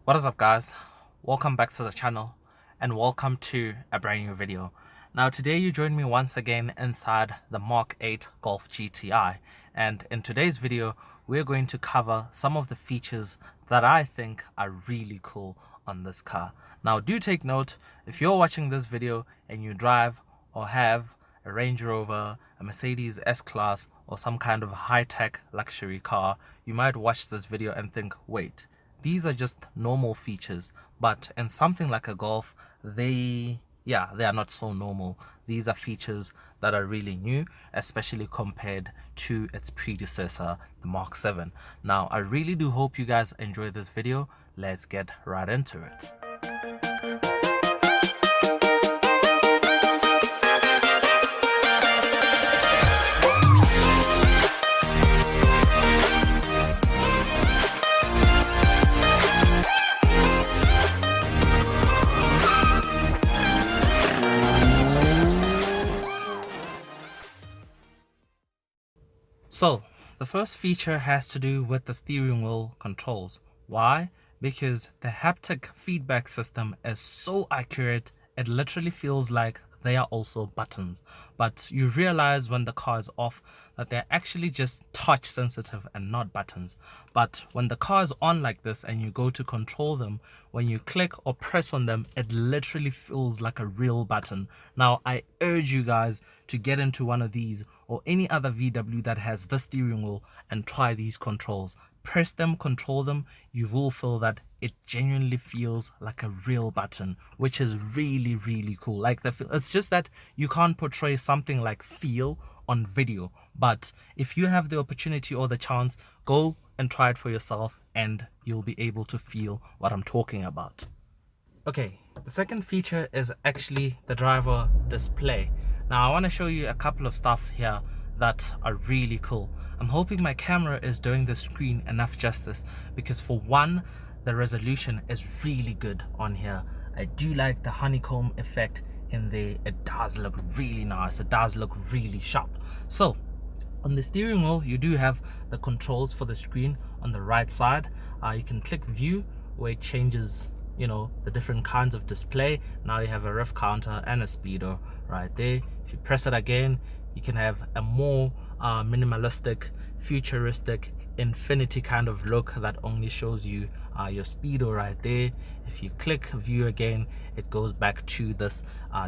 What is up, guys? Welcome back to the channel and welcome to a brand new video. Now today you join me once again inside the Mark 8 Golf GTI, and in today's video we're going to cover some of the features that I think are really cool on this car. Now do take note, if you're watching this video and you drive or have a Range Rover, a Mercedes S-Class or some kind of high-tech luxury car, you might watch this video and think, wait, these are just normal features, but in something like a Golf, they are not so normal. These are features that are really new, especially compared to its predecessor, the Mark 7. Now, I really do hope you guys enjoy this video. Let's get right into it. So, the first feature has to do with the steering wheel controls. Why? Because the haptic feedback system is so accurate, it literally feels like they are also buttons. But you realize when the car is off that they're actually just touch sensitive and not buttons. But when the car is on like this and you go to control them, when you click or press on them, it literally feels like a real button. Now, I urge you guys to get into one of these or any other VW that has the steering wheel and try these controls. Press them, control them, you will feel that it genuinely feels like a real button, which is really cool. Like it's just that you can't portray something like feel on video, but if you have the opportunity or the chance, go and try it for yourself and you'll be able to feel what I'm talking about. Okay, the second feature is actually the driver display. Now I want to show you a couple of stuff here that are really cool. I'm hoping my camera is doing the screen enough justice, because for one, the resolution is really good on here. I do like the honeycomb effect in there. It does look really nice. It does look really sharp. So on the steering wheel, you do have the controls for the screen on the right side. You can click view, where it changes, you know, the different kinds of display. Now you have a rev counter and a speedo right there. If you press it again, you can have a more minimalistic, futuristic, infinity kind of look that only shows you your speedo right there. If you click view again, it goes back to this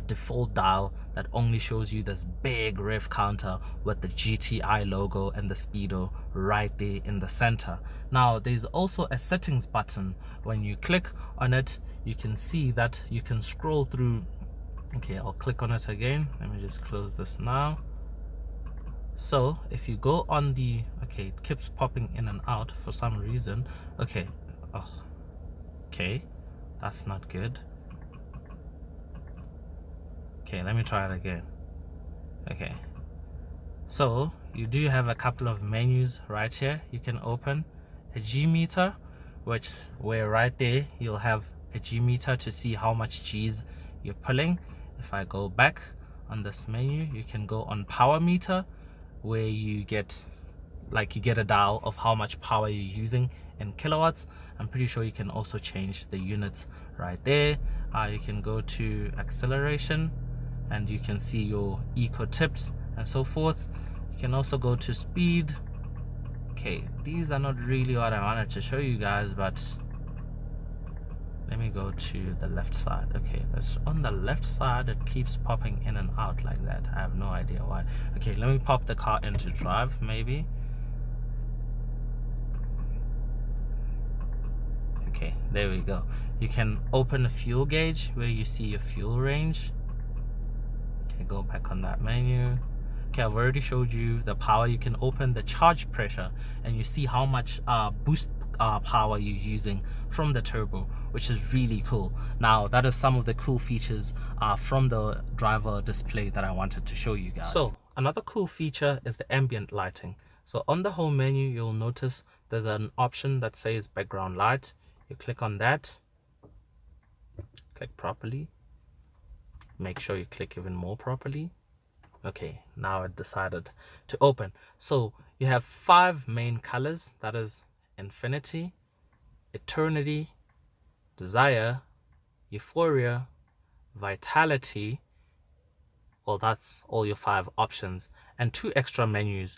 default dial that only shows you this big rev counter with the GTI logo and the speedo right there in the center. Now there's also a settings button. When you click on it, you can see that you can scroll through. Okay, I'll click on it again. Let me just close this now. So if you go on the, okay, it keeps popping in and out for some reason. Okay, okay, that's not good. Okay, let me try it again. Okay, so you do have a couple of menus right here. You can open a G meter, where right there you'll have a G meter to see how much G's you're pulling. If I go back on this menu, you can go on power meter, where you get a dial of how much power you're using in kilowatts. I'm pretty sure you can also change the units right there. You can go to acceleration and you can see your eco tips and so forth. You can also go to speed. Okay, these are not really what I wanted to show you guys, but let me go to the left side. Okay, that's on the left side. It keeps popping in and out like that. I have no idea why. Okay, let me pop the car into drive maybe. Okay, there we go. You can open a fuel gauge where you see your fuel range. Okay, go back on that menu. Okay, I've already showed you the power. You can open the charge pressure and you see how much boost power you're using from the turbo, which is really cool. Now that is some of the cool features from the driver display that I wanted to show you guys. So another cool feature is the ambient lighting. So on the home menu, you'll notice there's an option that says background light. You click on that, click properly, make sure you click even more properly. Okay, now it decided to open. So you have 5 main colors, that is infinity, eternity, desire, euphoria, vitality. Well, that's all your 5 options, and 2 extra menus,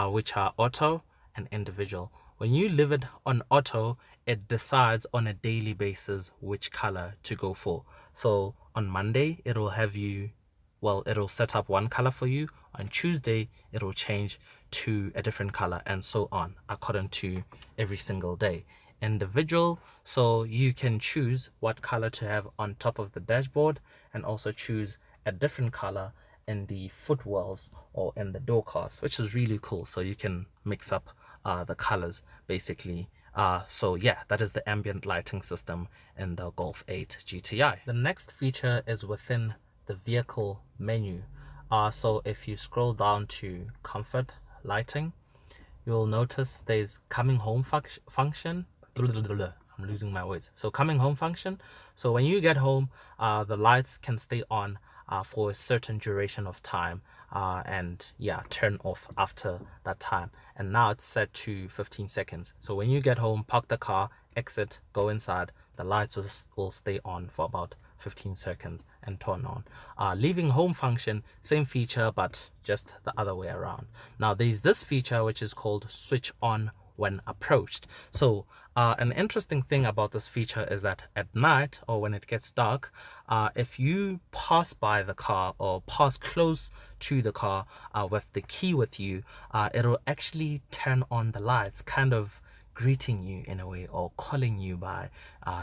which are auto and individual. When you leave it on auto, it decides on a daily basis which color to go for. So on Monday, it'll have you, well, it'll set up one color for you. On Tuesday, it'll change to a different color, and so on, according to every single day. Individual, so you can choose what color to have on top of the dashboard, and also choose a different color in the footwells or in the door cards, which is really cool. So you can mix up the colors basically. So yeah, that is the ambient lighting system in the Golf 8 GTI. The next feature is within the vehicle menu. So if you scroll down to comfort lighting, you'll notice there's coming home function. I'm losing my words. So coming home function. So when you get home, the lights can stay on for a certain duration of time, and yeah, turn off after that time. And now it's set to 15 seconds. So when you get home, park the car, exit, go inside, the lights will stay on for about 15 seconds and turn on. Leaving home function, same feature, but just the other way around. Now there's this feature which is called switch on when approached. So an interesting thing about this feature is that at night, or when it gets dark, if you pass by the car or pass close to the car with the key with you, it'll actually turn on the lights, kind of greeting you in a way, or calling you by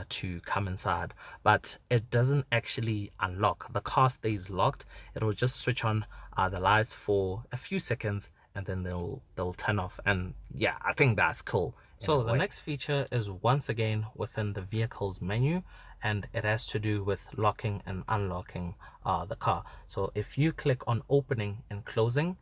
to come inside. But it doesn't actually unlock. The car stays locked. It'll just switch on the lights for a few seconds, and then they'll turn off. And yeah, I think that's cool. So the next feature is once again within the vehicle's menu, and it has to do with locking and unlocking the car. So if you click on opening and closing,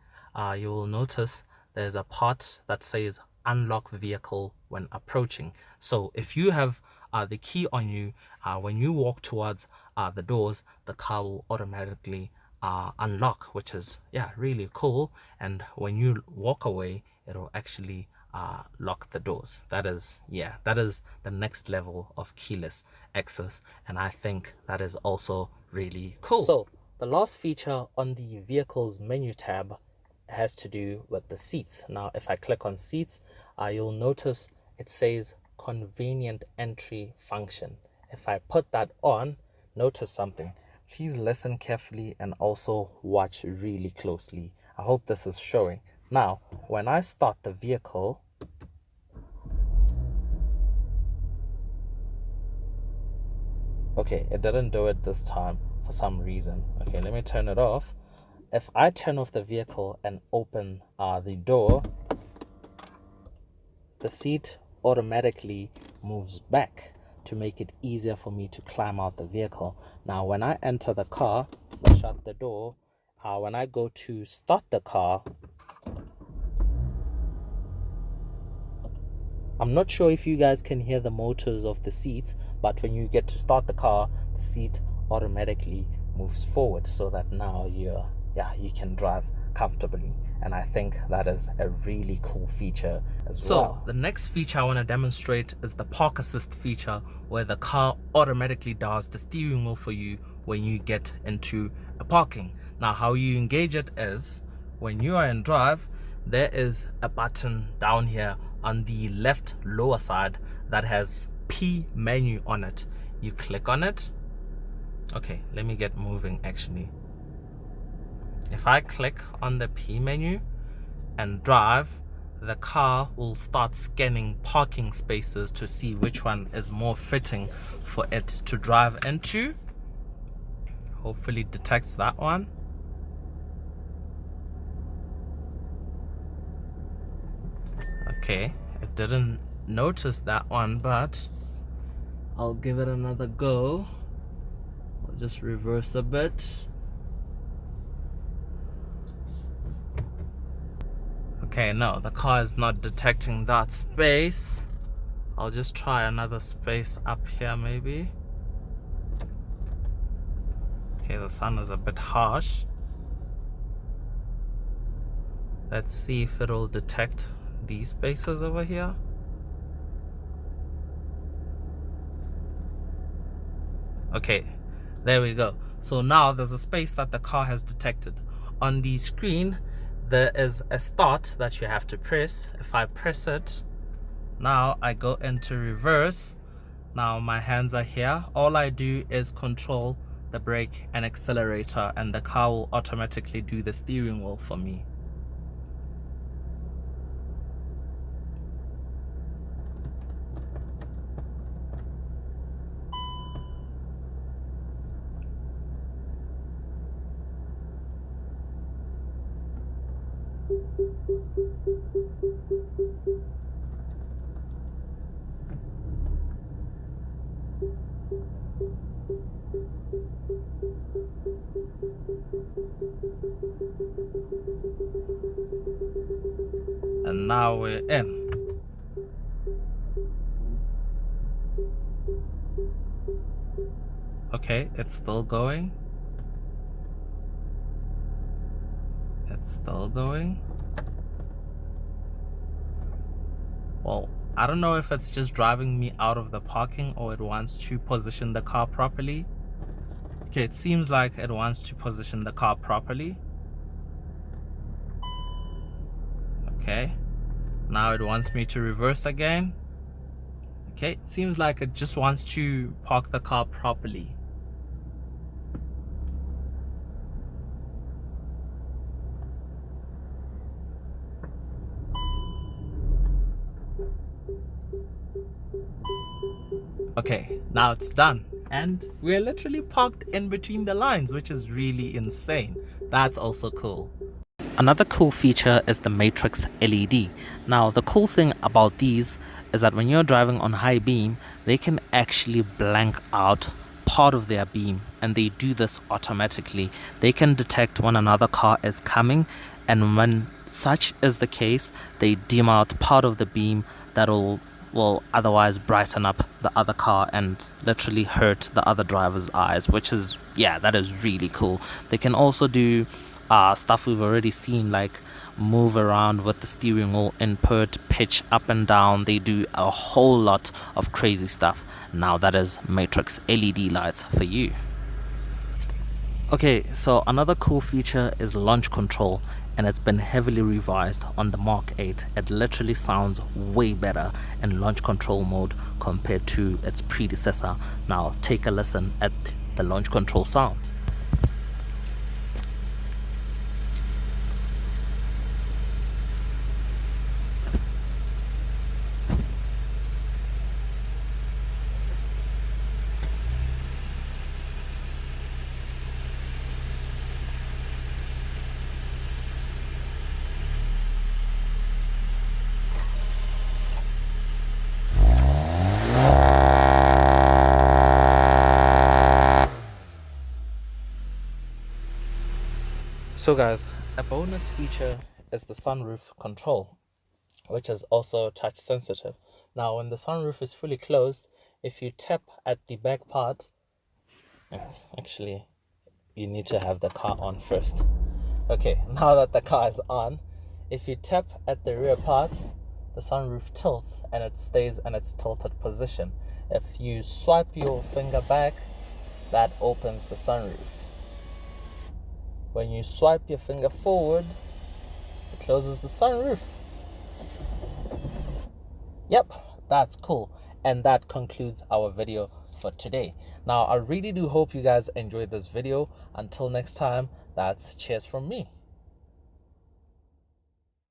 you will notice there's a part that says unlock vehicle when approaching. So if you have the key on you, when you walk towards the doors, the car will automatically unlock, which is, yeah, really cool. And when you walk away, it'll actually lock the doors. That is, yeah, that is the next level of keyless access, and I think that is also really cool. So the last feature on the vehicle's menu tab has to do with the seats. Now if I click on seats, you'll notice it says convenient entry function. If I put that on, notice something. Please listen carefully and also watch really closely. I hope this is showing. Now when I start the vehicle, okay, it didn't do it this time for some reason. Okay, let me turn it off. If I turn off the vehicle and open the door, the seat automatically moves back to make it easier for me to climb out the vehicle. Now when I enter the car, shut the door, when I go to start the car, I'm not sure if you guys can hear the motors of the seats, but when you get to start the car, the seat automatically moves forward, so that now you can drive comfortably. And I think that is a really cool feature as well. So the next feature I want to demonstrate is the park assist feature, where the car automatically does the steering wheel for you when you get into a parking. Now how you engage it is, when you are in drive, there is a button down here on the left lower side that has P menu on it. You click on it. Okay, let me get moving actually. If I click on the P menu and drive, the car will start scanning parking spaces to see which one is more fitting for it to drive into. Hopefully it detects that one. Okay, it didn't notice that one, but I'll give it another go. I'll just reverse a bit. Okay, no, the car is not detecting that space. I'll just try another space up here maybe. Okay, the sun is a bit harsh. Let's see if it'll detect these spaces over here. Okay, there we go. So now there's a space that the car has detected. On the screen, there is a start that you have to press. If I press it, now I go into reverse. Now my hands are here. All I do is control the brake and accelerator, and the car will automatically do the steering wheel for me. And now we're in. Okay, it's still going. It's still going. Well, I don't know if it's just driving me out of the parking or it wants to position the car properly. Okay, it seems like it wants to position the car properly. Okay, now it wants me to reverse again. Okay, it seems like it just wants to park the car properly. Okay, now it's done. And we're literally parked in between the lines, which is really insane. That's also cool. Another cool feature is the matrix LED. Now, the cool thing about these is that when you're driving on high beam, they can actually blank out part of their beam, and they do this automatically. They can detect when another car is coming, and when such is the case, they dim out part of the beam that will otherwise brighten up the other car and literally hurt the other driver's eyes, which is, yeah, that is really cool. They can also do stuff we've already seen, like move around with the steering wheel input, pitch up and down. They do a whole lot of crazy stuff. Now that is matrix LED lights for you. Okay, so another cool feature is launch control, and it's been heavily revised on the Mark 8. It literally sounds way better in launch control mode compared to its predecessor. Now take a listen at the launch control sound. So guys, a bonus feature is the sunroof control, which is also touch sensitive. Now when the sunroof is fully closed, if you tap at the back part, actually you need to have the car on first. Okay, now that the car is on, if you tap at the rear part, the sunroof tilts and it stays in its tilted position. If you swipe your finger back, that opens the sunroof. When you swipe your finger forward, it closes the sunroof. Yep, that's cool. And that concludes our video for today. Now, I really do hope you guys enjoyed this video. Until next time, that's cheers from me.